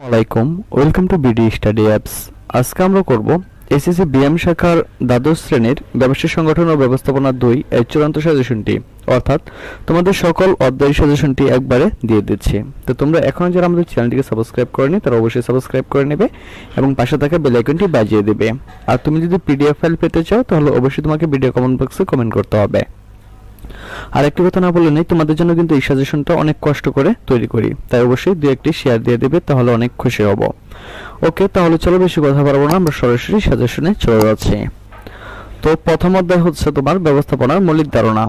আসসালামাইকুম, welcome to BD study apps. আজকে আমরা করব এসএসসি বিএম শাখার দ্বাদশ শ্রেণীর ব্যবসায় সংগঠন ও ব্যবস্থাপনা 2 এর চূড়ান্ত সাজেশনটি, অর্থাৎ তোমাদের সকল অধ্যায়ের সাজেশনটি একবারে দিয়ে দিচ্ছি। তো তোমরা এখনো যারা আমাদের চ্যানেলটিকে সাবস্ক্রাইব করনি তারা অবশ্যই সাবস্ক্রাইব করে নেবে এবং পাশে থাকা বেল আইকনটি বাজিয়ে দেবে। আর তুমি যদি পিডিএফ ফাইল পেতে চাও তাহলে অবশ্যই তোমাকে ভিডিও কমেন্ট বক্সে কমেন্ট করতে হবে। আর একটি কথা না বলে নেই, তোমাদের জন্য কিন্তু এই সাজেশনটা অনেক কষ্ট করে তৈরি করি, তাই অবশ্যই দুই একটি শেয়ার দিয়ে দেবে, তাহলে অনেক খুশি হব। ওকে, তাহলে চলো বেশি কথা বলবো না, আমরা সরাসরি সাজেশনে চলে যাচ্ছি। তো প্রথম অধ্যায় হচ্ছে তোমার ব্যবস্থাপনার মৌলিক ধারণা।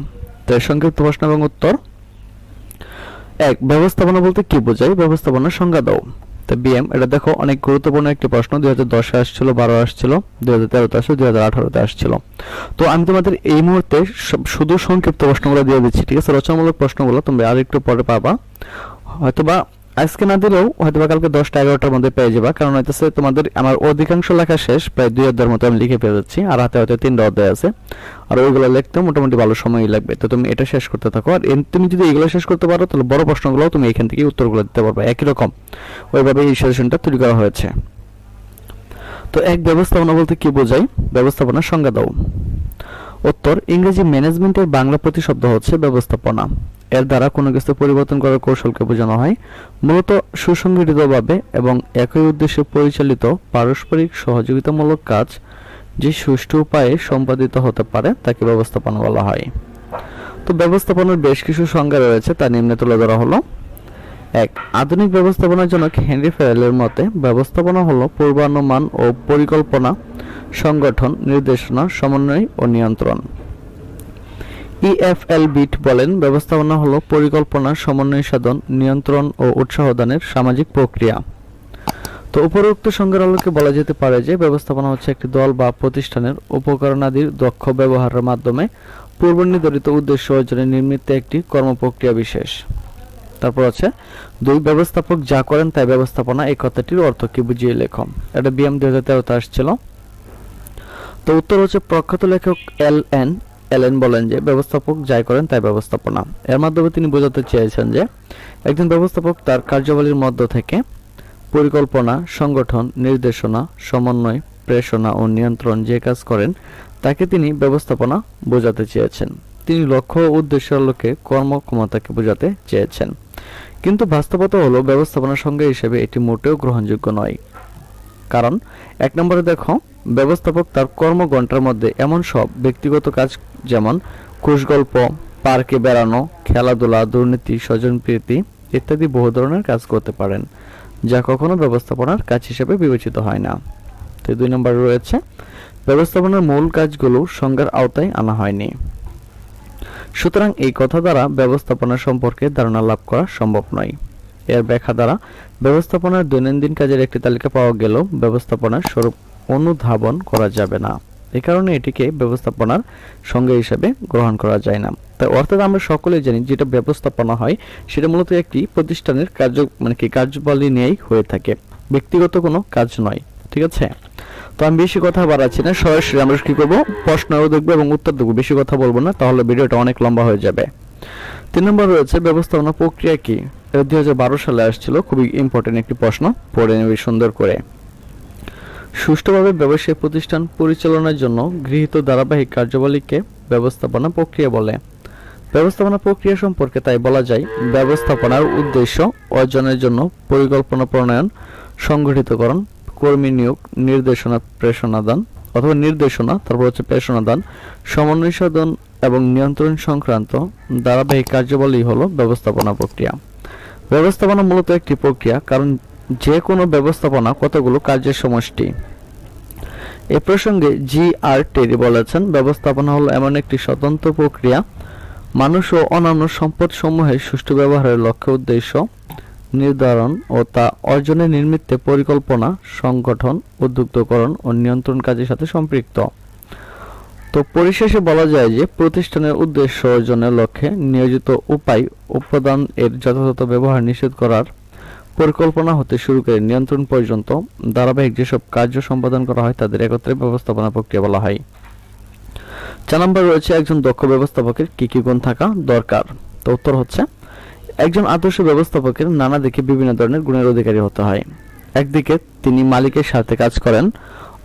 তো এর সংক্ষিপ্ত প্রশ্ন এবং উত্তর। 1. ব্যবস্থাপনা বলতে কি বোঝায়? ব্যবস্থাপনার সংজ্ঞা দাও। তো বিএম, এটা দেখো অনেক গুরুত্বপূর্ণ একটি প্রশ্ন। 2010 এ আসছিল, 12 আসছিল, 2013 তে আসছিল, 2018 তে আসছিল। তো আমি তোমাদের এই মুহূর্তে শুধু সংক্ষিপ্ত প্রশ্নগুলো দিয়ে দিচ্ছি, ঠিক আছে? রচনামূলক প্রশ্নগুলো তোমরা আরেকটু পরে পাবা, হয়তোবা আজকে না দিলেও হয়তোবা কালকে 10টা 11টার মধ্যে পেয়ে যাবা। কারণ হইতেছে তোমাদের আমার অধিকাংশ লেখা শেষ, প্রায় 2 অধ্যায়ের মতো আমি লিখে ফেলেছি, আর হাতে হয়তো 3টা অধ্যায় আছে, আর ওইগুলো লিখতে মোটামুটি ভালো সময়ই লাগবে। তো তুমি এটা শেষ করতে থাকো, আর তুমি যদি এগুলো শেষ করতে পারো তাহলে বড় প্রশ্নগুলো তুমি এখান থেকে উত্তরগুলো দিতে পারবে একই রকম। ওইভাবে এই সাজেশনটা তৈরি করা হয়েছে। তো 1. ব্যবস্থাপনা বলতে কি বোঝায়? ব্যবস্থাপনার সংজ্ঞা দাও। উত্তর, ইংরেজি ম্যানেজমেন্টের বাংলা প্রতিশব্দ হচ্ছে ব্যবস্থাপনা। এর দ্বারা কোনো কিছু পরিবর্তন করার কৌশলকে বোঝানো হয়। মূলত সুসংগঠিতভাবে এবং একই উদ্দেশ্যে পরিচালিত পারস্পরিক সহযোগিতামূলক কাজ যে সুষ্ঠু উপায়ে সম্পাদিত হতে পারে তাকে ব্যবস্থাপনা বলা হয়। তো ব্যবস্থাপনার বেশ কিছু সংজ্ঞা রয়েছে, তা নিম্নে তুলে ধরা হলো। 1. আধুনিক ব্যবস্থাপনার জনক হেনরি ফেরেলের মতে ব্যবস্থাপনা হলো পূর্বানুমান ও পরিকল্পনা, সংগঠন, নির্দেশনা, সমন্বয় ও নিয়ন্ত্রণ। ইএফএল বিট বলেন ব্যবস্থাপনা হলো পরিকল্পনা, সমন্বয় সাধন, নিয়ন্ত্রণ ও উৎসাহদানের সামাজিক প্রক্রিয়া। তো উপরোক্ত সংজ্ঞার আলোকে বলা যেতে পারে যে ব্যবস্থাপনা হচ্ছে একটি দল বা প্রতিষ্ঠানের উপকরণাদির দক্ষ ব্যবহারের মাধ্যমে পূর্বনির্ধারিত উদ্দেশ্য অর্জনে নির্মিত একটি কর্মপ্রক্রিয়া বিশেষ। তারপর আছে 2. ব্যবস্থাপক যা করেন তাই ব্যবস্থাপনা, এই কথাটির অর্থ কি বুঝিয়ে লেখো। এটা বিএম 2013 তে আসছিল। তো উত্তর হচ্ছে প্রখ্যাত লেখক এলেন বলেন যে ব্যবস্থাপক যাই করেন তাই ব্যবস্থাপনা। এর মাধ্যমে তিনি বোঝাতে চেয়েছেন যে একজন ব্যবস্থাপক তার কার্যাবলীর মধ্য থেকে পরিকল্পনা, সংগঠন, নির্দেশনা, সমন্বয়, প্রেরণা ও নিয়ন্ত্রণ যে কাজ করেন তাকে তিনি ব্যবস্থাপনা বোঝাতে চেয়েছেন। তিনি লক্ষ্য ও উদ্দেশ্যের আলোকে কর্মক্ষমতাকে বোঝাতে চেয়েছেন। কিন্তু বাস্তবতা হলো ব্যবস্থাপনার সংজ্ঞা হিসেবে এটি মোটেও গ্রহণযোগ্য নয়। কারণ 1 নম্বরে দেখো, ব্যবস্থাপক তার কর্মঘণ্টার মধ্যে এমন সব ব্যক্তিগত কাজ যেমন কুশগল্প, পার্কে বেড়ানো, খেলাধুলা, দুর্নীতি, স্বজনপ্রীতি ইত্যাদি বহু ধরনের কাজ করতে পারেন, যা কখনো ব্যবস্থাপনার কাজ হিসেবে বিবেচিত হয় না। তো 2 নম্বরে রয়েছে ব্যবস্থাপনার মূল কাজগুলো সংজ্ঞার আওতায় আনা হয়নি। সুতরাং এই কথা দ্বারা ব্যবস্থাপনা সম্পর্কে ধারণা লাভ করা সম্ভব নয়। এর ব্যাখ্যা দ্বারা ব্যবস্থাপনার দৈনন্দিন কাজের একটি তালিকা পাওয়া গেলেও ব্যবস্থাপনার স্বরূপ অনুধাবন করা যাবে না। এই কারণে এটিকে ব্যবস্থাপনার সংজ্ঞা হিসেবে গ্রহণ করা যায় না। তাই অর্থাৎ আমরা সকলেই জানি যেটা ব্যবস্থাপনা হয় সেটা মূলত একটি প্রতিষ্ঠানের কার্যাবলী নিয়েই হয়ে থাকে, ব্যক্তিগত কোনো কাজ নয়। ঠিক আছে? তো আমি বেশি কথা বাড়াচ্ছি না, সরাসরি আমরা কি করবো, প্রশ্নও দেখবো এবং উত্তর দেবো। বেশি কথা বলবো না, তাহলে ভিডিওটা অনেক লম্বা হয়ে যাবে। 3 নম্বর রয়েছে ব্যবস্থাপনা প্রক্রিয়া কি। 2012 সালে আসছিল, খুবই ইম্পর্টেন্ট একটি প্রশ্ন, পড়ে নেবে সুন্দর করে। সুষ্ঠুভাবে ব্যবসায়িক প্রতিষ্ঠান পরিচালনার জন্য গৃহীত ধারাবাহিক কার্যাবলীকে ব্যবস্থাপনা প্রক্রিয়া বলে। ব্যবস্থাপনা প্রক্রিয়া সম্পর্কে তাই বলা যায় ব্যবস্থাপনার উদ্দেশ্য অর্জনের জন্য পরিকল্পনা প্রণয়ন, সংগঠিতকরণ, কর্মী নিয়োগ, নির্দেশনা, তারপর হচ্ছে প্রেরণা দান, সমন্বয় সাধন এবং নিয়ন্ত্রণ সংক্রান্ত ধারাবাহিক কার্যাবলী হলো ব্যবস্থাপনা প্রক্রিয়া। ব্যবস্থাপনা মূলত একটি প্রক্রিয়া, কারণ যে কোনো ব্যবস্থাপনা কতগুলো কার্যের সমষ্টি। এ প্রসঙ্গে জি.আর. টেরি বলেছেন ব্যবস্থাপনা হলো এমন একটি স্বতন্ত্র প্রক্রিয়া মানুষ ও অন্যান্য সম্পদ সমূহের সুষ্ঠু ব্যবহারের লক্ষ্য উদ্দেশ্য নির্ধারণ ও তা অর্জনে নিমিত্তে পরিকল্পনা, সংগঠন, উদ্যুক্তকরণ ও নিয়ন্ত্রণ কাজের সাথে সম্পৃক্ত। তো পরিশেষে বলা যায় যে প্রতিষ্ঠানের উদ্দেশ্য অর্জনের লক্ষ্যে নিয়োজিত উপায় উপাদান এর যথাযথ ব্যবহার নিশ্চিত করার পরিকল্পনা হতে শুরু করে নিয়ন্ত্রণ পর্যন্ত ধারাবাহিক যেসব কার্য সম্পাদন করা হয় তাদের একত্রে ব্যবস্থাপনা প্রক্রিয়া বলা হয়। 4 নম্বর রয়েছে একজন দক্ষ ব্যবস্থাপকের কি কি গুণ থাকা দরকার। তো উত্তর হচ্ছে একজন আদর্শ ব্যবস্থাপকের নানা দিকে বিভিন্ন ধরনের গুণের অধিকারী হতে হয়। একদিকে তিনি মালিকের স্বার্থে কাজ করেন,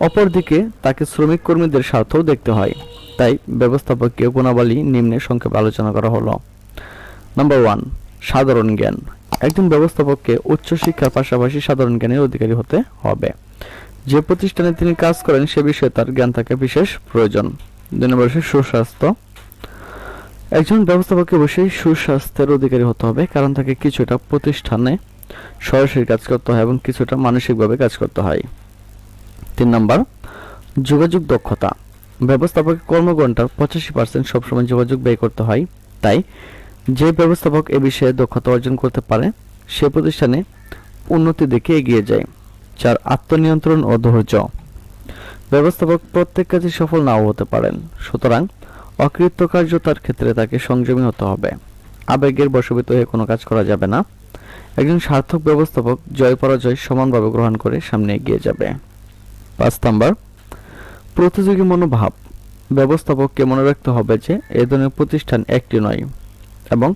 অপরদিকে তাকে শ্রমিক কর্মীদের স্বার্থও দেখতে হয়। তাই ব্যবস্থাপকীয় গুণাবলী নিম্নে সংক্ষেপে আলোচনা করা হলো। নাম্বার 1, সাধারণ জ্ঞান। একজন ব্যবস্থাপককে উচ্চশিক্ষার পাশাপাশি সাধারণ জ্ঞানের অধিকারী হতে হবে। যে প্রতিষ্ঠানে তিনি কাজ করেন সে বিষয়ে তার জ্ঞান থাকা বিশেষ প্রয়োজন। 2 নম্বর হচ্ছে সুস্বাস্থ্য। একজন ব্যবস্থাপককে অবশ্যই সুস্বাস্থ্যের অধিকারী হতে হবে, কারণ তাকে কিছুটা প্রতিষ্ঠানে সরাসরি কাজ করতে হয় এবং কিছুটা মানসিকভাবে কাজ করতে হয়। 3 নম্বর, যোগাযোগ দক্ষতা। ব্যবস্থাপকের কর্মঘণ্টার 85% সবসময় যোগাযোগ ব্যয় করতে হয়। তাই যে ব্যবস্থাপক এ বিষয়ে দক্ষতা অর্জন করতে পারে সে প্রতিষ্ঠানে উন্নতির দিকে এগিয়ে যায়। 4, আত্মনিয়ন্ত্রণ ও ধৈর্য। ব্যবস্থাপক প্রত্যেক কাজে সফল নাও হতে পারেন, সুতরাং অকৃতকার্যতার ক্ষেত্রে তাকে সংযমী হতে হবে। আবেগের বশবর্তী হয়ে কোনো কাজ করা যাবে না। একজন সার্থক ব্যবস্থাপক জয় পরাজয় সমানভাবে গ্রহণ করে সামনে এগিয়ে যাবে। 5 নম্বর, প্রতিযোগী মনোভাব। ব্যবস্থাপককে মনে রাখতে হবে যে এই ধরনের প্রতিষ্ঠান একটি নয় এবং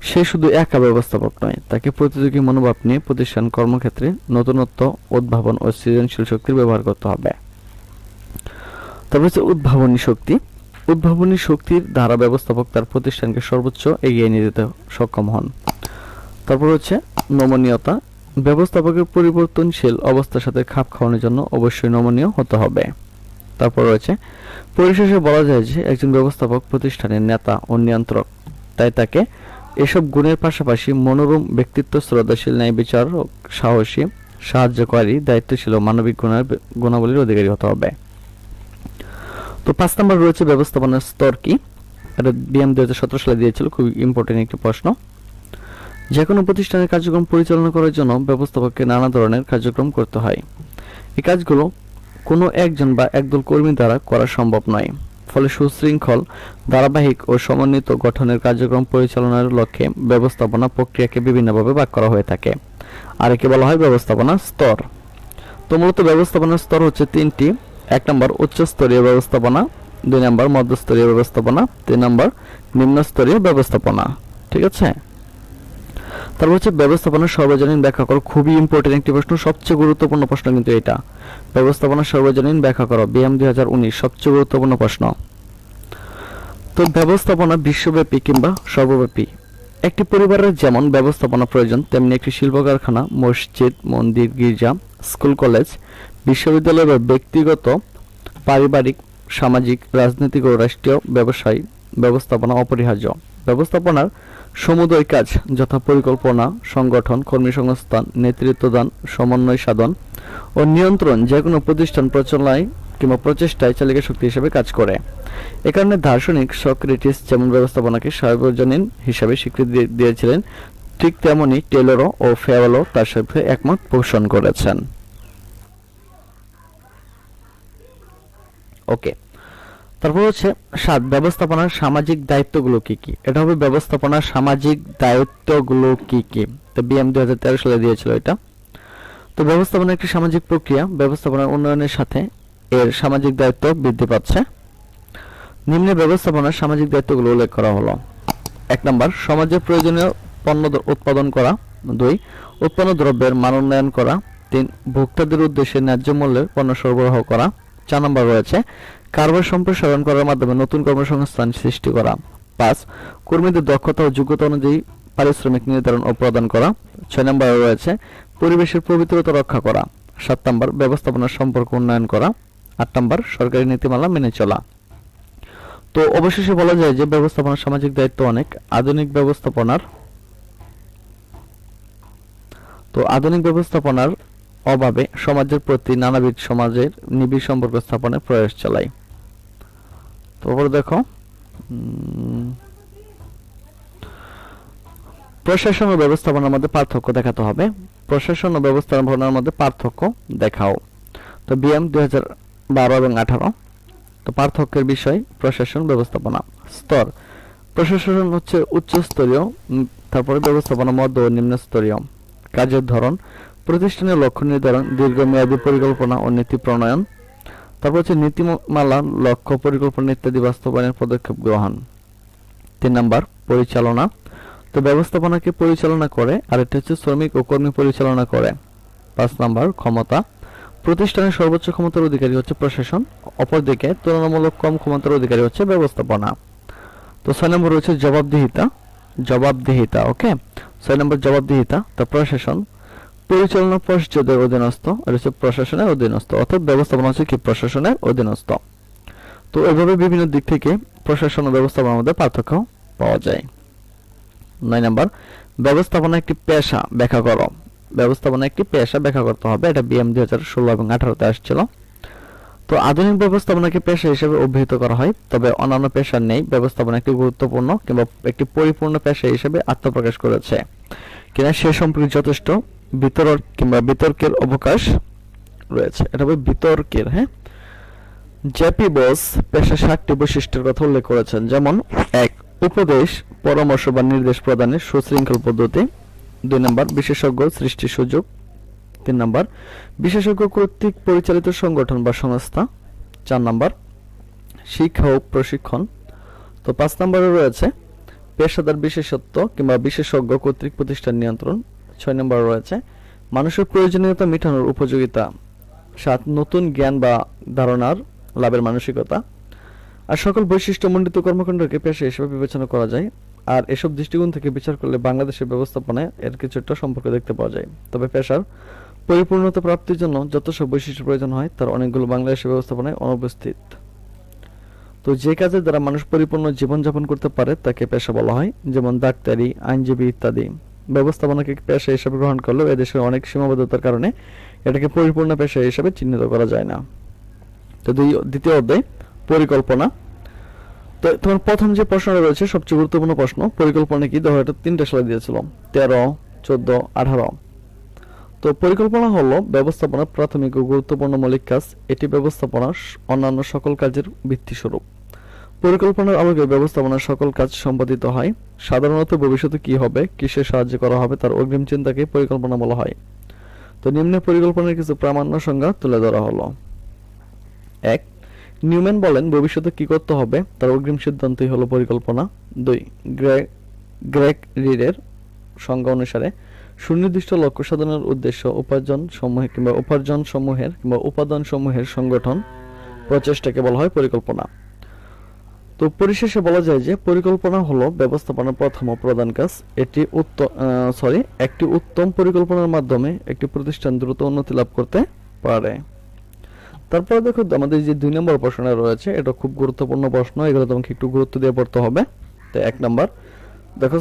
সে শুধু একা ব্যবস্থাপক নয়, তাকে প্রতিযোগী মনোভাব নিয়ে প্রতিষ্ঠান কর্মক্ষেত্রে নতুনত্ব, উদ্ভাবন ও সৃজনশীল শক্তির ব্যবহার করতে হবে। তারপর হচ্ছে উদ্ভাবনী শক্তি। উদ্ভাবনী শক্তির দ্বারা ব্যবস্থাপক তার প্রতিষ্ঠানকে সর্বোচ্চ এগিয়ে নিয়ে যেতে সক্ষম হন। তারপর হচ্ছে নমনীয়তা। ব্যবস্থাপকের পরিবর্তনশীল অবস্থার সাথে খাপ খাওয়ানোর জন্য অবশ্যই নমনীয় হতে হবে। তারপর রয়েছে পরিশেষে বলা যায় যে একজন ব্যবস্থাপক প্রতিষ্ঠানের নেতা ও নিয়ন্ত্রক, তাই তাকে এসব গুণের পাশাপাশি মনোরম ব্যক্তিত্ব, শ্রদ্ধাশীল, ন্যায় বিচারক, সাহসী, সাহায্যকারী, দায়িত্বশীল ও মানবিক গুণাবলীর অধিকারী হতে হবে। তো 5 নম্বর রয়েছে ব্যবস্থাপনার স্তর কি। এটা বিএম 2017 সালে দিয়েছিল, খুব ইম্পর্টেন্ট একটি প্রশ্ন। যে কোনো প্রতিষ্ঠানের কার্যক্রম পরিচালনা করার জন্য ব্যবস্থাপককে নানা ধরনের কার্যক্রম করতে হয়। এই কাজগুলো কোনো একজন বা একদল কর্মী দ্বারা করা সম্ভব নয়। ফলে সুশৃঙ্খল, ধারাবাহিক ও সমন্বিত গঠনের কার্যক্রম পরিচালনার লক্ষ্যে ব্যবস্থাপনা প্রক্রিয়াকে বিভিন্নভাবে ভাগ করা হয়ে থাকে, আর একে বলা হয় ব্যবস্থাপনা স্তর। তো মূলত ব্যবস্থাপনার স্তর হচ্ছে 3টি। 1 নম্বর উচ্চস্তরীয় ব্যবস্থাপনা, 2 নম্বর মধ্যস্তরীয় ব্যবস্থাপনা, 3 নম্বর নিম্নস্তরীয় ব্যবস্থাপনা। ঠিক আছে। তারপর হচ্ছে ব্যবস্থাপনার সর্বজনীন ব্যাখ্যা করো। খুবই ইম্পর্টেন্ট একটি প্রশ্ন, সবচেয়ে গুরুত্বপূর্ণ প্রশ্ন কিন্তু এটা। ব্যবস্থাপনার সর্বজনীন ব্যাখ্যা করো, বিএম 2019, সবচেয়ে গুরুত্বপূর্ণ প্রশ্ন। তো ব্যবস্থাপনা বিশ্বব্যাপী কিংবা সর্বব্যাপী। একটি পরিবারের যেমন ব্যবস্থাপনা প্রয়োজন, তেমনি একটি শিল্প কারখানা, মসজিদ, মন্দির, গির্জা, স্কুল, কলেজ, বিশ্ববিদ্যালয় বা ব্যক্তিগত, পারিবারিক, সামাজিক, রাজনৈতিক ও রাষ্ট্রীয় ব্যবসায় ব্যবস্থাপনা অপরিহার্য। ব্যবস্থাপনার সমুদয় কাজ যথা পরিকল্পনা, সংগঠন, কর্মসংস্থান, নেতৃত্বদান, সমন্বয় সাধন ও নিয়ন্ত্রণ যে কোনো প্রতিষ্ঠান প্রচলায় কিংবা প্রচেষ্টায় চালিকা শক্তি হিসেবে কাজ করে। এ কারণে দার্শনিক সক্রেটিস যেমন ব্যবস্থাপনাকে সার্বজনীন হিসাবে স্বীকৃতি দিয়েছিলেন, ঠিক তেমনি টেলরও ও ফেওয়ালও তার সাথে একমত পোষণ করেছেন। ওকে, তারপর হচ্ছে 7, ব্যবস্থাপনার সামাজিক দায়িত্বগুলো কি কি। এটা হবে ব্যবস্থাপনার সামাজিক দায়িত্বগুলো কি কি। তো বিএম 2013 সালে দিয়েছিল এটা। তো ব্যবস্থাপনা একটি সামাজিক প্রক্রিয়া, ব্যবস্থাপনার উন্নয়নের সাথে এর সামাজিক দায়িত্ব বৃদ্ধি পাচ্ছে। নিম্নে ব্যবস্থাপনার সামাজিক দায়িত্বগুলো উল্লেখ করা হলো। 1 নম্বর, সমাজের প্রয়োজনীয় পণ্য উৎপাদন করা। 2, উৎপন্ন দ্রব্যের মান উন্নয়ন করা। 3, ভোক্তাদের উদ্দেশ্যে ন্যায্য মূল্যে পণ্য সরবরাহ করা। 4 নম্বর রয়েছে কারবার সম্প্রসারণ করার মাধ্যমে নতুন কর্মসংস্থান সৃষ্টি করা। 5, কর্মীদের দক্ষতা ও যোগ্যতা অনুযায়ী পারিশ্রমিক নির্ধারণ ও প্রদান করা। 6 নম্বরে রয়েছে পরিবেশের পবিত্রতা রক্ষা করা। 7 নম্বর, ব্যবস্থাপনার সম্পর্ক উন্নয়ন করা। 8 নম্বর, সরকারি নীতিমালা মেনে চলা। তো অবশেষে বলা যায় যে ব্যবস্থাপনার সামাজিক দায়িত্ব অনেক। আধুনিক ব্যবস্থাপনার অভাবে সমাজের প্রতি নানাবিধ সমাজের নিবিড় সম্পর্ক স্থাপনের প্রয়াস চালায়। তারপর দেখো প্রশাসন ও ব্যবস্থাপনার মধ্যে পার্থক্য দেখাতে হবে। প্রশাসন ও ব্যবস্থাপনার মধ্যে পার্থক্য দেখাও। তো বিএম 2012 এবং 18। তো পার্থক্যের বিষয় প্রশাসন, ব্যবস্থাপনা। স্তর, প্রশাসন হচ্ছে উচ্চস্তরীয়, তারপরে ব্যবস্থাপনা মধ্য ও নিম্নস্তরীয়। কাজের ধরন, প্রতিষ্ঠানের লক্ষ্য নির্ধারণ, দীর্ঘমেয়াদী পরিকল্পনা ও নীতি প্রণয়ন। তারপর হচ্ছে নীতিমালা, লক্ষ্য, পরিকল্পনা ইত্যাদি বাস্তবায়নের পদক্ষেপ গ্রহণ। 3 নম্বর, পরিচালনা। তো ব্যবস্থাপনাকে পরিচালনা করে, আর এটা হচ্ছে শ্রমিক ও কর্মী পরিচালনা করে। 5 নাম্বার ক্ষমতা। প্রতিষ্ঠানের সর্বোচ্চ ক্ষমতার অধিকারী হচ্ছে প্রশাসন, অপরদিকে তুলনামূলক কম ক্ষমতার অধিকারী হচ্ছে ব্যবস্থাপনা। তো 6 নম্বর রয়েছে জবাবদিহিতা। জবাবদিহিতা ওকে, 6 নম্বর জবাবদিহিতা। তো প্রশাসন পরিচালনা পর্ষদের অধীনস্থ, আর হচ্ছে প্রশাসনের অধীনস্থ, অর্থাৎ ব্যবস্থাপনা হচ্ছে কি প্রশাসনের অধীনস্থ। তো এভাবে বিভিন্ন দিক থেকে প্রশাসন ও ব্যবস্থাপনার মধ্যে পার্থক্য পাওয়া যায়। 9 নম্বর ব্যবস্থাপনা একটি পেশা ব্যাখ্যা করো। ব্যবস্থাপনা একটি পেশা ব্যাখ্যা করতে হবে, এটা বিএম 2016 এবং 18 আসছিল। তো আধুনিক ব্যবস্থাপনাকে পেশা হিসেবে অভিহিত করা হয়, তবে অন্যান্য পেশা নেই। ব্যবস্থাপনা একটি গুরুত্বপূর্ণ কিংবা একটি পরিপূর্ণ পেশা হিসেবে আত্মপ্রকাশ করেছে কিনা সে সম্পর্কে যথেষ্ট বিতর্কের অবকাশ রয়েছে। এটা হবে বিতর্কের। হ্যাঁ, জেপি বোস পেশা 7টি বৈশিষ্ট্যের কথা উল্লেখ করেছেন, যেমন 1 উপদেশ, পরামর্শ বা নির্দেশ প্রদানের সুশৃঙ্খল পদ্ধতি। 2 নম্বর বিশেষজ্ঞ সৃষ্টির সুযোগ। 3 নম্বর বিশেষজ্ঞ কর্তৃক পরিচালিত সংগঠন বা সংস্থা। 4 নম্বর শিক্ষা ও প্রশিক্ষণ। তো 5 নম্বরে রয়েছে পেশাদার বিশেষত্ব কিংবা বিশেষজ্ঞ কর্তৃক প্রতিষ্ঠান নিয়ন্ত্রণ। 6 নম্বরে রয়েছে মানুষের প্রয়োজনীয়তা মেটানোর উপযোগিতা। 7 নতুন জ্ঞান বা ধারণার লাভের মানসিকতা। আর সকল বৈশিষ্ট্যমণ্ডিত কর্মকাণ্ডকে পেশা হিসেবে বিবেচনা করা যায়। আর এসব দৃষ্টিকোণ থেকে বিচার করলে বাংলাদেশের ব্যবস্থাপনায় এর কিছুটা সম্পর্ক দেখতে পাওয়া যায়। তবে পেশার পরিপূর্ণতা প্রাপ্তির জন্য যত সব বৈশিষ্ট্য প্রয়োজন হয় তার অনেকগুলো বাংলাদেশের ব্যবস্থাপনায় অনুপস্থিত। তো যে কাজের দ্বারা মানুষ পরিপূর্ণ জীবনযাপন করতে পারে তাকে পেশা বলা হয়, যেমন ডাক্তারি, আইনজীবী ইত্যাদি। ব্যবস্থাপনাকে পেশা হিসেবে গ্রহণ করলেও এদেশের অনেক সীমাবদ্ধতার কারণে এটাকে পরিপূর্ণ পেশা হিসেবে চিহ্নিত করা যায় না। তো দ্বিতীয় অধ্যায় পরিকল্পনা। তো তোমার প্রথম যে প্রশ্নটা রয়েছে সবচেয়ে গুরুত্বপূর্ণ প্রশ্ন, পরিকল্পনা কি? দেখো এটা 3টা সালে দিয়েছিল, 13, 14, 18। তো পরিকল্পনা হলো ব্যবস্থাপনার প্রাথমিক ও গুরুত্বপূর্ণ মৌলিক কাজ। এটি ব্যবস্থাপনার অন্যান্য সকল কাজের ভিত্তি স্বরূপ। পরিকল্পনার আলোকে ব্যবস্থাপনার সকল কাজ সম্পাদিত হয়। সাধারণত ভবিষ্যতে কি হবে, কিসের সাহায্য করা হবে তার অগ্রিম চিন্তাকে পরিকল্পনা বলা হয়। তো নিম্নে পরিকল্পনার কিছু প্রামাণ্য সংজ্ঞা তুলে ধরা হলো। 1 নিউম্যান বলেন ভবিষ্যতে কি করতে হবে তার অগ্রিম সিদ্ধান্তই হলো পরিকল্পনা। 2 গ্রেগ রিডের সংজ্ঞা অনুসারে সুনির্দিষ্ট লক্ষ্য সাধনের উদ্দেশ্য উপাদান সমূহের সংগঠন প্রচেষ্টাকে বলা হয় পরিকল্পনা। তো পরিশেষে বলা যায় যে পরিকল্পনা হলো ব্যবস্থাপনার প্রথম ও প্রধান কাজ। একটি উত্তম পরিকল্পনার মাধ্যমে একটি প্রতিষ্ঠান দ্রুত উন্নতি লাভ করতে পারে। তারপরে দেখো আমাদের যে 2 নম্বর প্রশ্নটা রয়েছে এটা খুব গুরুত্বপূর্ণ প্রশ্ন, এগুলো তোমাকে একটু গুরুত্ব দিয়ে পড়তে হবে। তো 1 নম্বর দেখো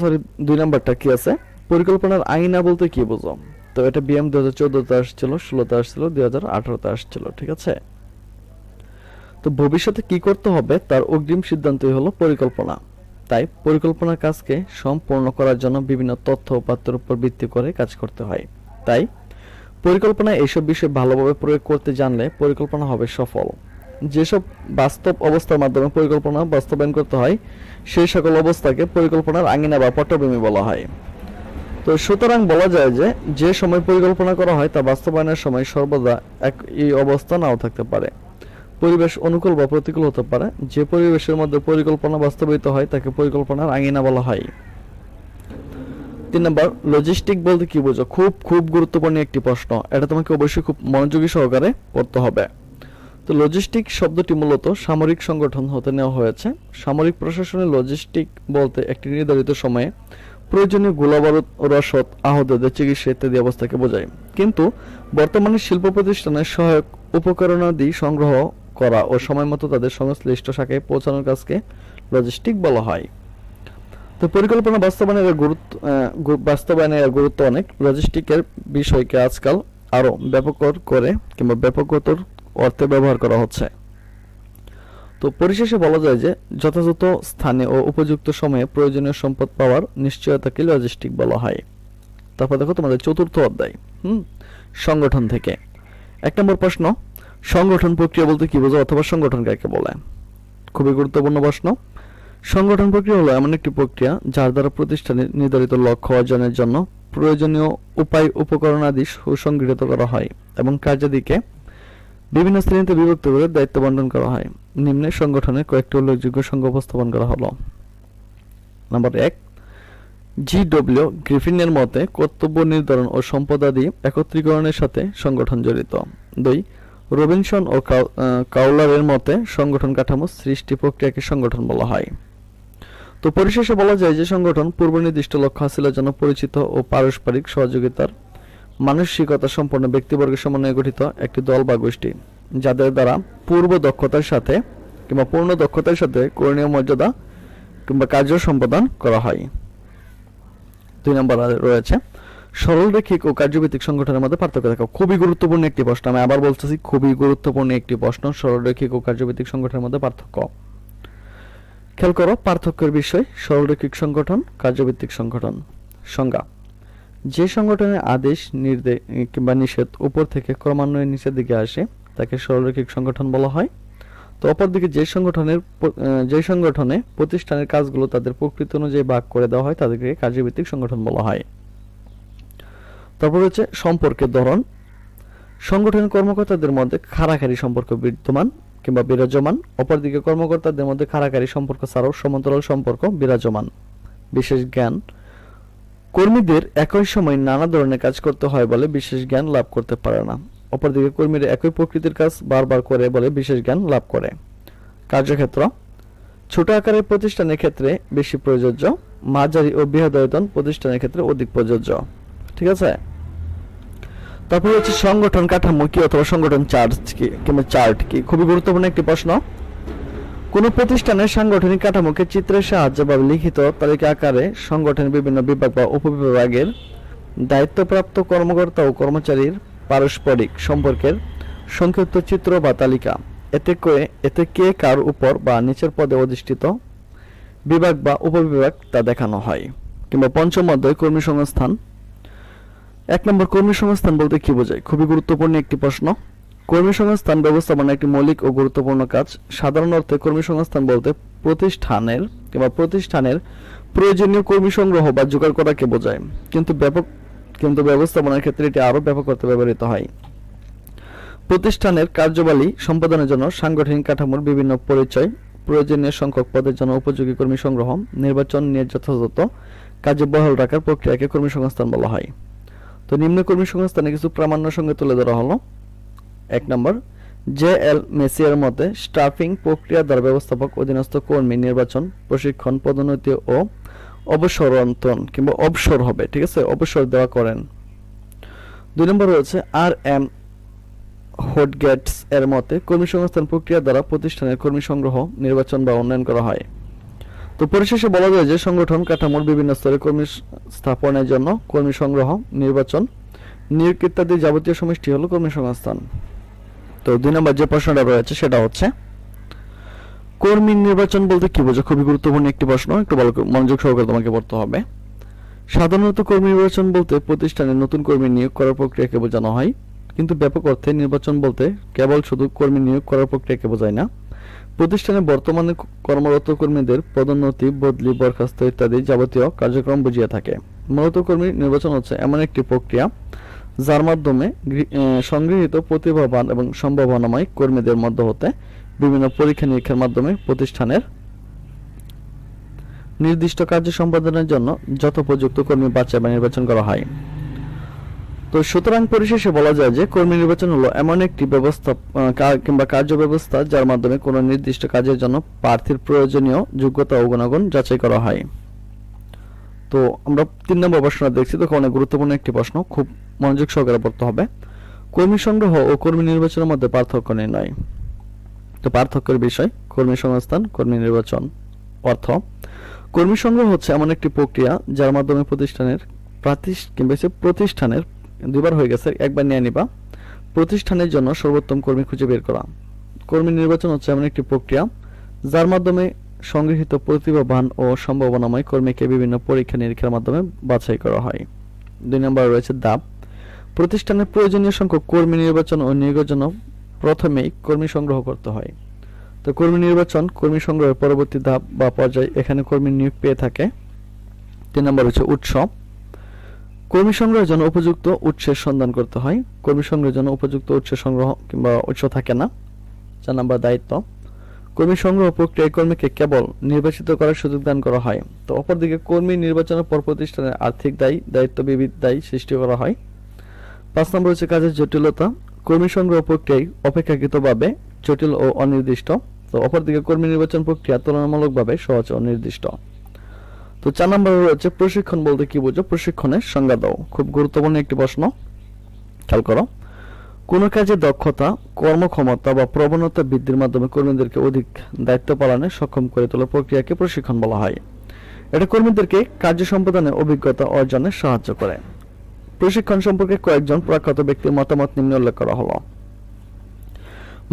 2 নম্বরটা কি আছে, পরিকল্পনার আইনা বলতে কি বোঝো? তো এটা বিএম 2014 আসছিল, 16 আসছিল, 2018 আসছিল, ঠিক আছে। তো ভবিষ্যতে কি করতে হবে তার অগ্রিম সিদ্ধান্তই হলো পরিকল্পনা। তাই পরিকল্পনার কাজকে সম্পূর্ণ করার জন্য বিভিন্ন তথ্য উপাত্তের উপর ভিত্তি করে কাজ করতে হয়। তাই পরিকল্পনা এইসব বিষয় ভালোভাবে প্রয়োগ করতে জানলে পরিকল্পনা হবে সফল। যেসব বাস্তব অবস্থার মাধ্যমে পরিকল্পনা বাস্তবায়ন করতে হয় সেই সকল অবস্থাকে পরিকল্পনার আঙিনা বা পটভূমি বলা হয়। তো সুতরাং বলা যায় যে সময় পরিকল্পনা করা হয় তা বাস্তবায়নের সময় সর্বদা এই অবস্থা নাও থাকতে পারে। পরিবেশ অনুকূল বা প্রতিকূল হতে পারে। যে পরিবেশের মধ্যে পরিকল্পনা বাস্তবায়িত হয় তাকে পরিকল্পনার আঙিনা বলা হয়। 3 নম্বর লজিস্টিক বলতে কি বোঝো? খুব গুরুত্বপূর্ণ একটি প্রশ্ন, এটা তোমাকে অবশ্যই খুব মনোযোগী সহকারে পড়তে হবে। তো লজিস্টিক শব্দটি মূলত সামরিক সংগঠন হতে নেওয়া হয়েছে। সামরিক প্রশাসনের লজিস্টিক বলতে একটি নির্ধারিত সময়ে প্রয়োজনীয় গোলাবারুদ, রসদ, আহতদের চিকিৎসা ইত্যাদি অবস্থাকে বোঝায়। কিন্তু বর্তমানে শিল্প প্রতিষ্ঠানের সহায়ক উপকরণাদি সংগ্রহ করা ও সময়মতো তাদের সংশ্লিষ্ট শাখায় পৌঁছানোর কাজকে লজিস্টিক বলা হয়। তো পরিকল্পনা বাস্তবায়নের গুরুত্ব অনেক। লজিস্টিকের বিষয়কে আজকাল আরো ব্যাপকতর অর্থে ব্যবহার করা হচ্ছে। তো পরিশেষে বলা যায় যে যথাযথ স্থানে ও উপযুক্ত সময়ে প্রয়োজনীয় সম্পদ পাওয়ার নিশ্চয়তাকে লজিস্টিক বলা হয়। তারপর দেখো তোমাদের 4র্থ অধ্যায় সংগঠন থেকে 1 নম্বর প্রশ্ন, সংগঠন প্রক্রিয়া বলতে কি বোঝো অথবা সংগঠন কাকে বলে? খুবই গুরুত্বপূর্ণ প্রশ্ন। সংগঠন প্রক্রিয়া হলো এমন একটি প্রক্রিয়া যার দ্বারা প্রতিষ্ঠানের নির্ধারিত লক্ষ্য অর্জনের জন্য প্রয়োজনীয় উপায় উপকরণ আদি সুসংগঠিত করা হয় এবং কার্যাদিকে বিভিন্ন শ্রেণীতে বিভক্ত করে দায়িত্ব বন্টন করা হয়। নিম্নে সংগঠনের কয়েকটি উল্লেখযোগ্য সংজ্ঞা উপস্থাপন করা হলো। Number 1 G W. গ্রিফিনের মতে কর্তব্য নির্ধারণ ও সম্পদাদি একত্রীকরণের সাথে সংগঠন জড়িত। 2. রবিনসন ও কাউলারের মতে সংগঠন কাঠামো সৃষ্টি প্রক্রিয়াকে সংগঠন বলা হয়। তো পরিশেষে বলা যায় যে সংগঠন পূর্ব নির্দিষ্ট লক্ষ্য হাসিলের জন্য পরিচিত ও পারস্পরিক সহযোগিতার মানসিকতা সম্পন্ন ব্যক্তিবর্গের সমন্বয়ে গঠিত একটি দল বা গোষ্ঠী, যাদের দ্বারা পূর্ণ দক্ষতার সাথে করণীয় মর্যাদা কিংবা কার্য সম্পাদন করা হয়। 2 নম্বর রয়েছে সরলরৈখিক ও কার্যভিত্তিক সংগঠনের মধ্যে পার্থক্য দেখা। খুবই গুরুত্বপূর্ণ একটি প্রশ্ন, আমি আবার বলতেছি খুবই গুরুত্বপূর্ণ একটি প্রশ্ন, সরলরৈখিক ও কার্যভিত্তিক সংগঠনের মধ্যে পার্থক্য। খেয়াল করো পার্থক্যের বিষয়। সরলরৈখিক সংগঠন, কার্যভিত্তিক সংগঠন। সংজ্ঞা: যে সংগঠনের আদেশ কিংবা নিষেধ উপর থেকে ক্রমান্বয়ে নিচের দিকে আসে তাকে সরলরৈখিক সংগঠন বলা হয়। তো অপরদিকে যে সংগঠনে প্রতিষ্ঠানের কাজগুলো তাদের প্রকৃতি অনুযায়ী ভাগ করে দেওয়া হয় তাদেরকে কার্যভিত্তিক সংগঠন বলা হয়। তারপর হচ্ছে সম্পর্কের ধরন। সংগঠনের কর্মকর্তাদের মধ্যে খাড়াখাড়ি সম্পর্ক বিদ্যমান কিংবা বিরাজমান, অপরদিকে কর্মকর্তাদের মধ্যে খাড়াখাড়ি সম্পর্ক ছাড়াও সমান্তরাল সম্পর্ক বিরাজমান। বিশেষ জ্ঞান: কর্মীদের একই সময় নানা ধরনের কাজ করতে হয় বলে বিশেষ জ্ঞান লাভ করতে পারে না। অপরদিকে কর্মীরা একই প্রকৃতির কাজ বারবার করে বলে বিশেষ জ্ঞান লাভ করে। কার্যক্ষেত্র: ছোট আকারের প্রতিষ্ঠানের ক্ষেত্রে বেশি প্রযোজ্য, মাঝারি ও বৃহদায়তন প্রতিষ্ঠানের ক্ষেত্রে অধিক প্রযোজ্য। ঠিক আছে। তারপর হচ্ছে সংগঠন কাঠামো কি অথবা সংগঠন চার্ট কি। খুবই গুরুত্বপূর্ণ একটি প্রশ্ন। কোন প্রতিষ্ঠানের সাংগঠনিক কাঠামোকে চিত্রের সাহায্যে বা লিখিত তালিকা আকারে সংগঠনের বিভিন্ন বিভাগ বা উপবিভাগের দায়িত্বপ্রাপ্ত কর্মকর্তা ও কর্মচারীর পারস্পরিক সম্পর্কের সংক্ষিপ্ত চিত্র বা তালিকা, এতে কে কার উপর বা নিচের পদে অধিষ্ঠিত বিভাগ বা উপবিভাগ তা দেখানো হয়। কিংবা পঞ্চম অধ্যায় কর্মী সংস্থান। 1 নম্বর কর্মী সংস্থান বলতে কি বোঝায়? খুবই গুরুত্বপূর্ণ একটি প্রশ্ন। কর্মী সংস্থান ব্যবস্থাপনা একটি মৌলিক ও গুরুত্বপূর্ণ কাজ। সাধারণ অর্থে কর্মী সংস্থান বলতে প্রতিষ্ঠানের প্রয়োজনীয় কর্মী সংগ্রহ বা জোগাড় করাকে বোঝায়, কিন্তু ব্যবস্থাপনার ক্ষেত্রে এটি আরো ব্যাপক অর্থে ব্যবহৃত হয়। প্রতিষ্ঠানের কার্যাবলী সম্পাদনের জন্য সাংগঠনিক কাঠামোর বিভিন্ন পরিচয়, প্রয়োজনীয় সংখ্যক পদের জন্য উপযোগী কর্মী সংগ্রহ, নির্বাচন নিয়ে যথাযথ কাজে বহাল রাখার প্রক্রিয়াকে কর্মী সংস্থান বলা হয়। তো নিম্ন কর্মী সংস্থানে কিছু প্রামাণ্য সঙ্গে তুলে ধরা হলো। 1 নম্বর জে.এল. মেসিয়ার মতে স্টাফিং প্রক্রিয়া দ্বারা ব্যবস্থাপক অধীনস্থ কর্মী নির্বাচন, প্রশিক্ষণ, পদোন্নতি ও অবসরন্তন কিংবা অবসর হবে। ঠিক আছে, অবসর দেওয়া করেন। 2 নম্বর রয়েছে আর.এম. হোডগেটস এর মতে কর্মী সংস্থান প্রক্রিয়া দ্বারা প্রতিষ্ঠানের কর্মী সংগ্রহ, নির্বাচন বা উন্নয়ন করা হয়। তো পরিশেষে বলা যায় যে সংগঠন কাঠামোর বিভিন্ন স্তরে কর্মী স্থাপনের জন্য কর্মী সংগ্রহ, নির্বাচন, নিয়োগ ইত্যাদি যাবতীয় সমষ্টি হলো কর্মী সংস্থান। তো 2 নম্বর যে প্রশ্নটা রয়েছে সেটা হচ্ছে কর্মী নির্বাচন বলতে কি বোঝায়? খুবই গুরুত্বপূর্ণ একটি প্রশ্ন, একটু ভালো মনোযোগ সহকারে তোমাকে পড়তে হবে। সাধারণত কর্মী নির্বাচন বলতে প্রতিষ্ঠানে নতুন কর্মী নিয়োগ করার প্রক্রিয়াকে বোঝানো হয়, কিন্তু ব্যাপক অর্থে নির্বাচন বলতে কেবল শুধু কর্মী নিয়োগ করার প্রক্রিয়াকে বোঝায় না। প্রতিষ্ঠানে বর্তমানে কর্মরত কর্মীদের পদোন্নতি, বদলি, বরখাস্ত ইত্যাদি যাবতীয় কার্যক্রম বুঝিয়ে থাকে। মূলত কর্মী নির্বাচন হচ্ছে এমন একটি প্রক্রিয়া যার মাধ্যমে সংগৃহীত প্রতিভাবান এবং সম্ভাবনাময় কর্মীদের মধ্য হতে বিভিন্ন পরীক্ষা নিরীক্ষার মাধ্যমে প্রতিষ্ঠানের নির্দিষ্ট কার্য সম্পাদনের জন্য যথোপযুক্ত কর্মী বাছাই বা নির্বাচন করা হয়। তো সুতরাং পরিশেষে বলা যায় যে কর্মী নির্বাচন হলো এমন একটি ব্যবস্থা কিংবা কার্য ব্যবস্থা যার মাধ্যমে কোনো নির্দিষ্ট কাজের জন্য প্রার্থীর প্রয়োজনীয় যোগ্যতা ও গুণাগুণ যাচাই করা হয়। তো আমরা 3 নম্বর প্রশ্নটা দেখছি, তো অনেক গুরুত্বপূর্ণ একটি প্রশ্ন, খুব মনোযোগ সহকারে পড়তে হবে। কর্মী সংগ্রহ ও কর্মী নির্বাচনের মধ্যে পার্থক্য নির্ণয়। তো পার্থক্যের বিষয় কর্মী সংস্থান, কর্মী নির্বাচন। অর্থ: কর্মী সংগ্রহ হচ্ছে এমন একটি প্রক্রিয়া যার মাধ্যমে প্রতিষ্ঠানের দুইবার হয়ে গেছে, একবার নিয়ে নিবা, প্রতিষ্ঠানের জন্য সর্বোত্তম কর্মী খুঁজে বের করা। কর্মী নির্বাচন হচ্ছে এমন একটি প্রক্রিয়া যার মাধ্যমে সংগৃহীত প্রতিভাবান ও সম্ভাবনাময় কর্মীকে বিভিন্ন পরীক্ষা নিরীক্ষার মাধ্যমে বাছাই করা হয়। 2 নম্বর রয়েছে ধাপ। প্রতিষ্ঠানের প্রয়োজনীয় সংখ্যক কর্মী নির্বাচন ও নিয়োগের জন্য প্রথমেই কর্মী সংগ্রহ করতে হয়। তো কর্মী নির্বাচন, কর্মী সংগ্রহের পরবর্তী ধাপ বা পর্যায়, এখানে কর্মী নিয়োগ পেয়ে থাকে। 3 নম্বর হচ্ছে উৎস। কর্মী সংগ্রহের জন্য উপযুক্ত উৎসের সন্ধান করতে হয়। কর্মী সংগ্রহের জন্য উপযুক্ত উৎস সংগ্রহ কিংবা উৎস থাকে না। 4 নম্বর দায়িত্ব। কর্মী সংগ্রহ প্রক্রিয়ায় কর্মীকে কেবল নির্বাচিত করার সুযোগ দান করা হয়। তো অপরদিকে কর্মী নির্বাচনের পর প্রতিষ্ঠানের আর্থিক দায়, দায়িত্ব, বিবিধ দায় সৃষ্টি করা হয়। 5 নম্বর হচ্ছে কাজের জটিলতা। কর্মী সংগ্রহ প্রক্রিয়ায় অপেক্ষাকৃতভাবে জটিল ও অনির্দিষ্ট। তো অপরদিকে কর্মী নির্বাচন প্রক্রিয়া তুলনামূলকভাবে সহজ ও নির্দিষ্ট। তো 4 নম্বরে রয়েছে প্রশিক্ষণ বলতে কি বোঝো? প্রশিক্ষণের সংজ্ঞা দাও। খুব গুরুত্বপূর্ণ একটি প্রশ্ন, খেয়াল করো। কোনো কাজে দক্ষতা, কর্মক্ষমতা বা প্রবণতা বৃদ্ধির মাধ্যমে কর্মীদেরকে অধিক দায়িত্ব পালনে সক্ষম করে তোলার প্রক্রিয়াকে প্রশিক্ষণ বলা হয়। এটা কর্মীদেরকে কার্য সম্পাদনে অভিজ্ঞতা অর্জনে সাহায্য করে। প্রশিক্ষণ সম্পর্কে কয়েকজন প্রখ্যাত ব্যক্তির মতামত নিম্নে উল্লেখ করা হলো।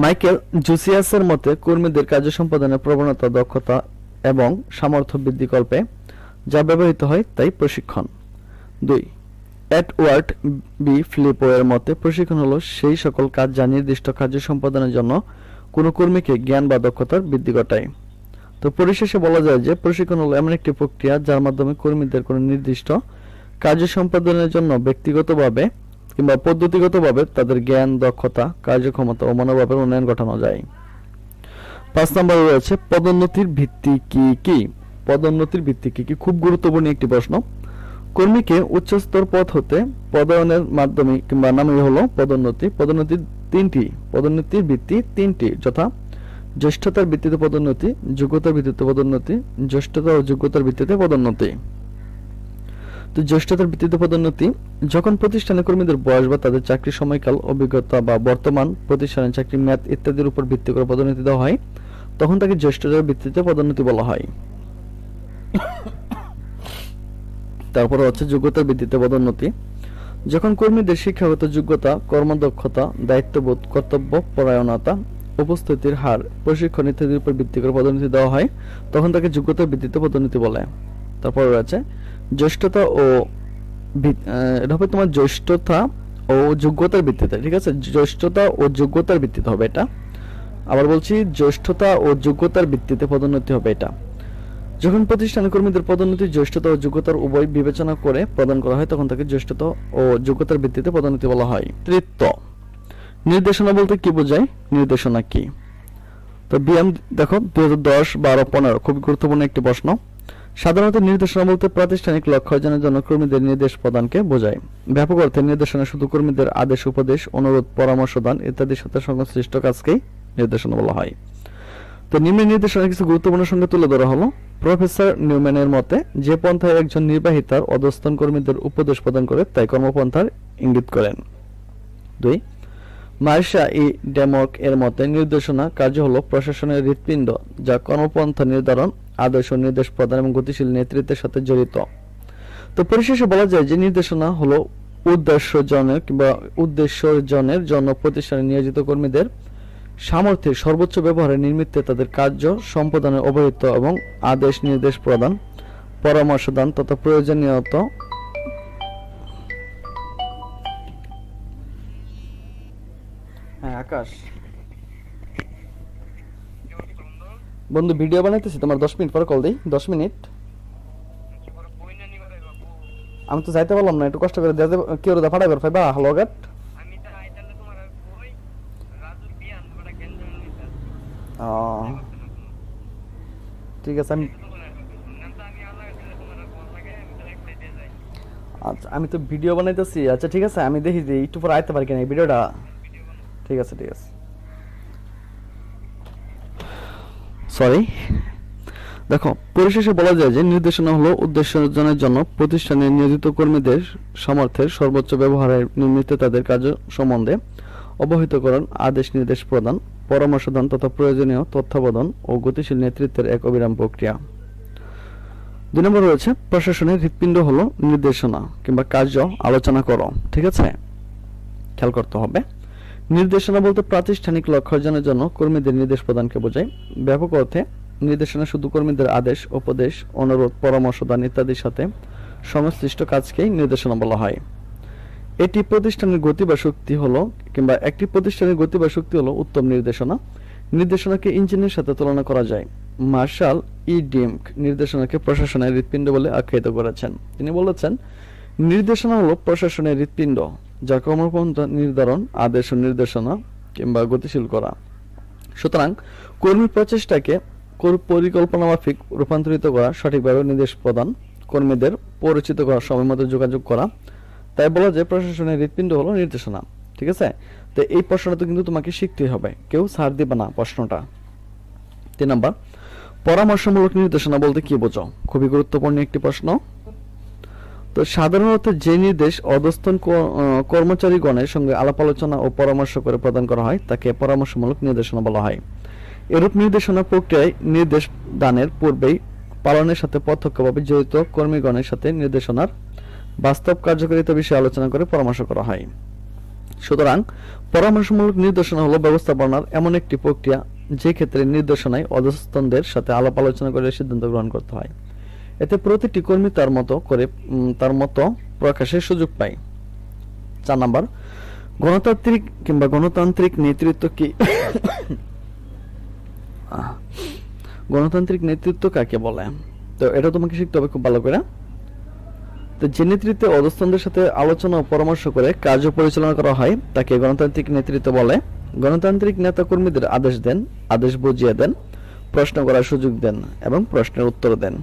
মাইকেল জুসিয়াসের মতে কর্মীদের কার্য সম্পাদনের প্রবণতা, দক্ষতা এবং সামর্থ্য বৃদ্ধিকল্পে যা ব্যবহৃত হয় তাই প্রশিক্ষণ। 2. এডওয়ার্ড বি ফিলিপো এর মতে প্রশিক্ষণ হলো সেই সকল কাজ যা নির্দিষ্ট কার্য সম্পাদনের জন্য কোনো কর্মীকে জ্ঞান বা দক্ষতার বৃদ্ধি ঘটায়। তো পরিশেষে বলা যায় যে প্রশিক্ষণ হলো এমন একটি প্রক্রিয়া যার মাধ্যমে কর্মীদের কোনো নির্দিষ্ট কার্য সম্পাদনের জন্য ব্যক্তিগতভাবে কিংবা পদ্ধতিগতভাবে তাদের জ্ঞান, দক্ষতা, কার্যক্ষমতা ও মনোভাবের উন্নয়ন ঘটানো যায়। 5 নম্বরে রয়েছে পদোন্নতির ভিত্তি কি কি? পদোন্নতির ভিত্তি কি কি? খুব গুরুত্বপূর্ণ একটি প্রশ্ন। কর্মীকে উচ্চস্তর পদ হতে পদায়নের মাধ্যমে কিংবা নামই হলো পদোন্নতি। পদোন্নতির ভিত্তি তিনটি, যথা জ্যেষ্ঠতার ভিত্তিতে পদোন্নতি, যোগ্যতার ভিত্তিতে পদোন্নতি, জ্যেষ্ঠতা ও যোগ্যতার ভিত্তিতে পদোন্নতি। তো জ্যেষ্ঠতার ভিত্তিতে পদোন্নতি যখন প্রতিষ্ঠানে কর্মীদের বয়স বা তাদের চাকরির সময়কাল, অভিজ্ঞতা বা বর্তমান প্রতিষ্ঠানের চাকরির মেয়াদ ইত্যাদির উপর ভিত্তি করে পদোন্নতি দেওয়া হয়, তখন তাকে জ্যেষ্ঠতার ভিত্তিতে পদোন্নতি বলা হয়। তারপরে হচ্ছে যোগ্যতার ভিত্তিতে পদোন্নতি যখন কর্মীদের শিক্ষাগত যোগ্যতা, কর্মদক্ষতা, দায়িত্ববোধ, কর্তব্য পরায়ণতা, উপস্থিতির হার, প্রশিক্ষণ ইত্যাদির উপর ভিত্তি করে পদোন্নতি দেওয়া হয়, তখন তাকে যোগ্যতার ভিত্তিতে পদোন্নতি বলে। তারপরে রয়েছে জ্যেষ্ঠতা ও এটা হবে তোমার জ্যেষ্ঠতা ও যোগ্যতার ভিত্তিতে, ঠিক আছে? জ্যেষ্ঠতা ও যোগ্যতার ভিত্তিতে হবে এটা। আবার বলছি, জ্যেষ্ঠতা ও যোগ্যতার ভিত্তিতে পদোন্নতি হবে এটা। যখন প্রতিষ্ঠানে কর্মীদের পদোন্নতি জ্যেষ্ঠতা ও যোগ্যতার উভয় বিবেচনা করে প্রদান করা হয়, তখন তাকে জ্যেষ্ঠতা ও যোগ্যতার ভিত্তিতে পদোন্নতি বলা হয়। তৃতীয়, নির্দেশনা বলতে কি বোঝায়? নির্দেশনা কি? তো বিএম দেখো 2010, 12, 15 খুব গুরুত্বপূর্ণ একটি প্রশ্ন। সাধারণত নির্দেশনা বলতে প্রাতিষ্ঠানিক লক্ষ্য অর্জনের জন্য কর্মীদের নির্দেশ প্রদানকে বোঝায়। ব্যাপক অর্থে নির্দেশনা শুধু কর্মীদের আদেশ, উপদেশ, অনুরোধ, পরামর্শ দান ইত্যাদির সাথে সংশ্লিষ্ট কাজকেই নির্দেশনা বলা হয়। তো নিম্নে নির্দেশনার কিছু গুরুত্বপূর্ণ সংজ্ঞা তুলে ধরা হলো। প্রফেসর নিউম্যানের মতে যে পন্থায় একজন নির্বাহী তার অধস্তন কর্মীদের উপদেশ প্রদান করে তাই কর্মপন্থার ইঙ্গিত করেন। 2. মার্শা ই ডেমক এর মতে নির্দেশনা কার্য হলো প্রশাসনের হৃৎপিণ্ড যা কর্মপন্থা নির্ধারণ, আদর্শ নির্দেশ প্রদান এবং গতিশীল নেতৃত্বের সাথে জড়িত। তো পরিশেষে বলা যায় যে নির্দেশনা হলো উদ্দেশ্যজনের জন্য প্রতিষ্ঠানে নিয়োজিত কর্মীদের সামর্থ্যের সর্বোচ্চ ব্যবহারের নিমিত্তে তাদের কার্য সম্পাদনের অবহিত এবং আদেশ, নির্দেশ প্রদান, পরামর্শ দান তথা প্রয়োজনীয়ত আকাশ বন্ধু ভিডিও বানাইতেছি, তোমার 10 মিনিট পরে কল দেই। 10 মিনিট আমি তো যাইতে পারলাম না, একটু কষ্ট করে দিয়ে কেউ ফাটাই বের ফাইবা হলো গাট। ঠিক আছে, আচ্ছা আমি তো ভিডিও বানাইতেছি। আচ্ছা ঠিক আছে, আমি দেখি যে একটু পরে আইতে পারি কিনা এই ভিডিওটা। ঠিক আছে ঠিক আছে, সরি। দেখো পরিশেষে বলা যায় যে নির্দেশনা হলো উদ্দেশ্য অর্জনের জন্য প্রতিষ্ঠানে নিয়োজিত কর্মীদের সামর্থ্যের সর্বোচ্চ ব্যবহারের নিমিত্তে তাদের কার্য সম্বন্ধে অবহিতকরণ, আদেশ, নির্দেশ প্রদান, পরামর্শ দান তথা প্রয়োজনীয় তত্ত্বাবধান ও গতিশীল নেতৃত্বের এক অবিরাম প্রক্রিয়া। 2 নম্বর রয়েছে প্রশাসনের হৃৎপিণ্ড হলো নির্দেশনা কিংবা কার্য আলোচনা করো। ঠিক আছে, খেয়াল করতে হবে। নির্দেশনা বলতে প্রাতিষ্ঠানিক লক্ষ্য অর্জনের জন্য কর্মীদের নির্দেশ প্রদানকে বোঝায়। ব্যাপক অর্থে নির্দেশনা শুধু কর্মীদের আদেশ, উপদেশ, অনুরোধ, পরামর্শ দান ইত্যাদির সাথে সংশ্লিষ্ট কাজকেই নির্দেশনা বলা হয়। এটি প্রতিষ্ঠানের গতি বা শক্তি হলো কিংবা একটি প্রতিষ্ঠানের গতি বা শক্তি হলো উত্তম নির্দেশনা। নির্দেশনাকে ইঞ্জিনের সাথে তুলনা করা যায়। মার্শাল ই ডিম্ক নির্দেশনাকে প্রশাসনের হৃৎপিণ্ড বলে আখ্যায়িত করেছেন। তিনি বলেছেন, নির্দেশনা হলো প্রশাসনের হৃৎপিণ্ড যা কর্মপন্থা নির্ধারণ, আদেশ ও নির্দেশনা কিংবা গতিশীল করা, সুতরাং কর্মী প্রচেষ্টাকে পরিকল্পনা মাফিক রূপান্তরিত করা, সঠিকভাবে নির্দেশ প্রদান, কর্মীদের পরিচিত করা, সময়মতো যোগাযোগ করা, তাই বলা যায় প্রশাসনের হৃৎপিণ্ড হলো নির্দেশনা। ঠিক আছে, তো এই প্রশ্নটা তো কিন্তু তোমাকে শিখতেই হবে, কেউ ছাড় দিবে না প্রশ্নটা। 3 নাম্বার, পরামর্শমূলক নির্দেশনা বলতে কি বোঝো? খুবই গুরুত্বপূর্ণ একটি প্রশ্ন। তো সাধারণত যে নির্দেশ অধস্তন কর্মচারীগণের সঙ্গে আলাপ আলোচনা ও পরামর্শ করে প্রদান করা হয় তাকে পরামর্শমূলক নির্দেশনা বলা হয়। এরূপ নির্দেশনা প্রক্রিয়ায় নির্দেশ দানের পূর্বেই পালনের সাথে প্রত্যক্ষভাবে জড়িত কর্মীগণের সাথে নির্দেশনার বাস্তব কার্যকারিতা বিষয়ে আলোচনা করে পরামর্শ করা হয়। সুতরাং পরামর্শমূলক নির্দেশনা হলো ব্যবস্থাপনার এমন একটি প্রক্রিয়া যে ক্ষেত্রে নির্দেশনায় অধস্তনদের সাথে আলাপ আলোচনা করে সিদ্ধান্ত গ্রহণ করতে হয়। এতে প্রতিটি কর্মী তার মতো প্রকাশের সুযোগ পায়। 4 নাম্বার, গণতান্ত্রিক নেতৃত্ব কি? গণতান্ত্রিক নেতৃত্ব কাকে বলে? তো এটা তোমাকে শিখতে হবে খুব ভালো করে। তো যে নেতৃত্বে অধস্তনদের সাথে আলোচনা ও পরামর্শ করে কার্য পরিচালনা করা হয় তাকে গণতান্ত্রিক নেতৃত্ব বলে। গণতান্ত্রিক নেতা কর্মীদের আদেশ দেন, আদেশ বুঝিয়ে দেন, প্রশ্ন করার সুযোগ দেন এবং প্রশ্নের উত্তর দেন।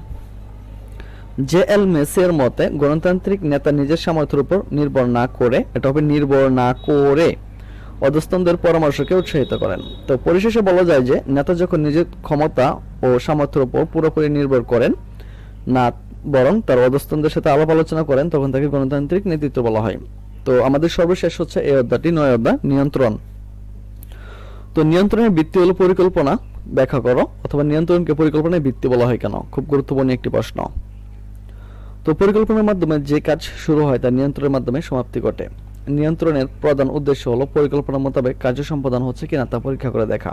জে.এল. মেসির মতে গণতান্ত্রিক নেতা নিজের সামর্থ্যের উপর নির্ভর না করে, এটা হবে নির্ভর না করে, অধস্তনদের পরামর্শকে উৎসাহিত করেন। তো পরিশেষে বলা যায় যে নেতা যখন নিজের ক্ষমতা ও সামর্থ্যের উপর পুরোপুরি নির্ভর করেন না, বরং তার অধস্তনদের সাথে আলাপ আলোচনা করেন, তখন তাকে গণতান্ত্রিক নেতৃত্ব বলা হয়। তো আমাদের সর্বশেষ হচ্ছে এই অধ্যায়টি, 9 অধ্যায়, নিয়ন্ত্রণ। তো নিয়ন্ত্রণের ভিত্তি হলো পরিকল্পনা, ব্যাখ্যা করো, অথবা নিয়ন্ত্রণকে পরিকল্পনার ভিত্তি বলা হয় কেন? খুব গুরুত্বপূর্ণ একটি প্রশ্ন। তো পরিকল্পনার মাধ্যমে যে কাজ শুরু হয় তা নিয়ন্ত্রণের মাধ্যমে সমাপ্তি ঘটে। নিয়ন্ত্রণের প্রধান উদ্দেশ্য হলো পরিকল্পনা মোতাবেক কার্য সম্পাদন হচ্ছে কিনা তা পরীক্ষা করে দেখা।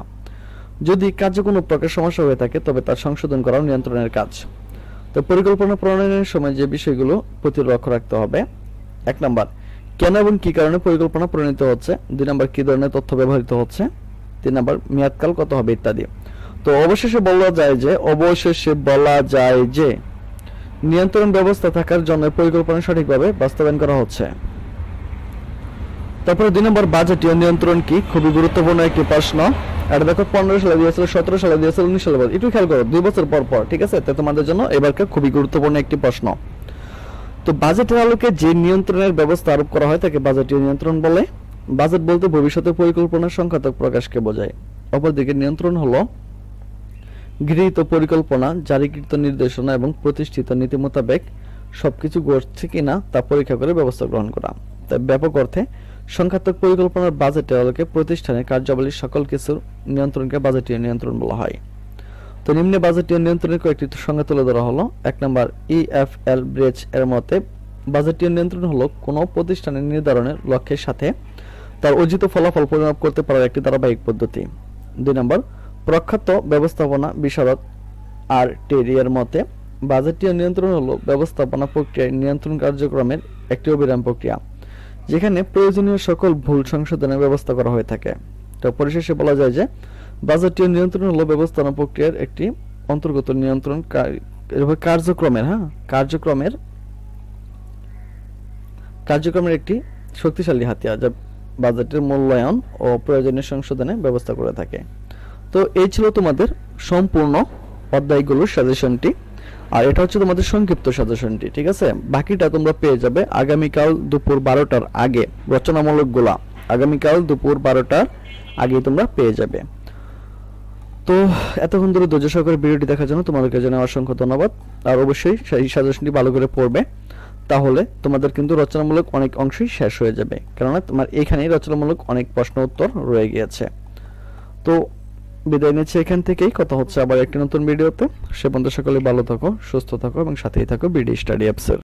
যদি কাজে কোনো প্রকার সমস্যা হয়ে থাকে তবে তার সংশোধন করাও নিয়ন্ত্রণের কাজ। তো পরিকল্পনা প্রণয়নের সময় যে বিষয়গুলো প্রতি লক্ষ্য রাখতে হবে: 1 নাম্বার, কেন এবং কি কারণে পরিকল্পনা প্রণীত হচ্ছে। 2 নাম্বার, কি ধরনের তথ্য ব্যবহৃত হচ্ছে। 3 নাম্বার, মেয়াদকাল কত হবে ইত্যাদি। তো অবশেষে বলা যায় যে নিয়ন্ত্রণ ব্যবস্থা থাকার জন্য পরিকল্পনা সঠিকভাবে বাস্তবায়ন করা হচ্ছে। তারপরে 2 নম্বর, বাজেটীয় নিয়ন্ত্রণ কি? খুবই গুরুত্বপূর্ণ একটি প্রশ্ন। এটা দেখো 15 সালে দিয়েছিল, 17 সালে দিয়েছিল, 19 সালে। একটু খেয়াল করো, 2 বছর পর পর, ঠিক আছে? তো তোমাদের জন্য এবারকার খুবই গুরুত্বপূর্ণ একটি প্রশ্ন। তো বাজেটের আলোকে যে নিয়ন্ত্রণের ব্যবস্থা আরোপ করা হয় তাকে বাজেটীয় নিয়ন্ত্রণ বলে। বাজেট বলতে ভবিষ্যতের পরিকল্পনার সংখ্যাত্মক প্রকাশকে বোঝায়। অপরদিকে নিয়ন্ত্রণ হলো গৃহীত পরিকল্পনা, জারিকৃত নির্দেশনা এবং প্রতিষ্ঠিত নীতি মোতাবেক সবকিছু ঘটছে কিনা তা পরীক্ষা করে ব্যবস্থা গ্রহণ করা। তাই ব্যাপক অর্থে সংখ্যাত্মক পরিকল্পনার বাজেটের আলোকে প্রতিষ্ঠানের কার্যাবলীর সকল কিছুর নিয়ন্ত্রণকে বাজেটীয় নিয়ন্ত্রণ বলা হয়। তো নিম্নে বাজেটীয় নিয়ন্ত্রণের কয়েকটি সংজ্ঞা তুলে ধরা হলো। 1 নম্বর, E.F.L. ব্রেচ এর মতে বাজেটীয় নিয়ন্ত্রণ হলো কোনো প্রতিষ্ঠানের নির্ধারণের লক্ষ্যের সাথে তার অর্জিত ফলাফল পরিমাপ করতে পারার একটি ধারাবাহিক পদ্ধতি। 2 নম্বর, প্রখ্যাত ব্যবস্থাপনা বিশারদ আর টেরি এর মতে বাজেটীয় নিয়ন্ত্রণ হলো ব্যবস্থাপনা প্রক্রিয়ায় নিয়ন্ত্রণ কার্যক্রমের একটি অবিরাম প্রক্রিয়া, যেখানে প্রয়োজনীয় সকল ভুল সংশোধনের ব্যবস্থা করা হয়ে থাকে। তো পরিশেষে বলা যায় যে বাজেটীয় নিয়ন্ত্রণ হলো ব্যবস্থাপনা প্রক্রিয়ার একটি অন্তর্গত নিয়ন্ত্রণ কার্যক্রমের একটি শক্তিশালী হাতিয়ার, যা বাজেটের মূল্যায়ন ও প্রয়োজনীয় সংশোধনে ব্যবস্থা করে থাকে। তো এই ছিল তোমাদের সম্পূর্ণ অধ্যায়গুলোর সাজেশনটি, আর এটা হচ্ছে তোমাদের সংক্ষিপ্ত সাজেশনটি, ঠিক আছে? বাকিটা তোমরা পেয়ে যাবে আগামীকাল দুপুর 12টার আগে। রচনামূলকগুলা আগামীকাল দুপুর 12টার আগে তোমরা পেয়ে যাবে। তো এতক্ষণ ধরে ধৈর্য সহকারে ভিডিওটি দেখার জন্য তোমাদেরকে জানাই অসংখ্য ধন্যবাদ। আর অবশ্যই সেই সাজেশনটি ভালো করে পড়বে, তাহলে তোমাদের কিন্তু রচনামূলক অনেক অংশই শেষ হয়ে যাবে, কেননা তোমার এখানেই রচনামূলক অনেক প্রশ্ন উত্তর রয়ে গিয়েছে। তো বিদায় নিচ্ছি এখান থেকেই, কথা হচ্ছে আবার একটি নতুন ভিডিওতে। সে পর্যন্ত সকলে ভালো থাকো, সুস্থ থাকো এবং সাথেই থাকো বিডি স্টাডি অ্যাপসের।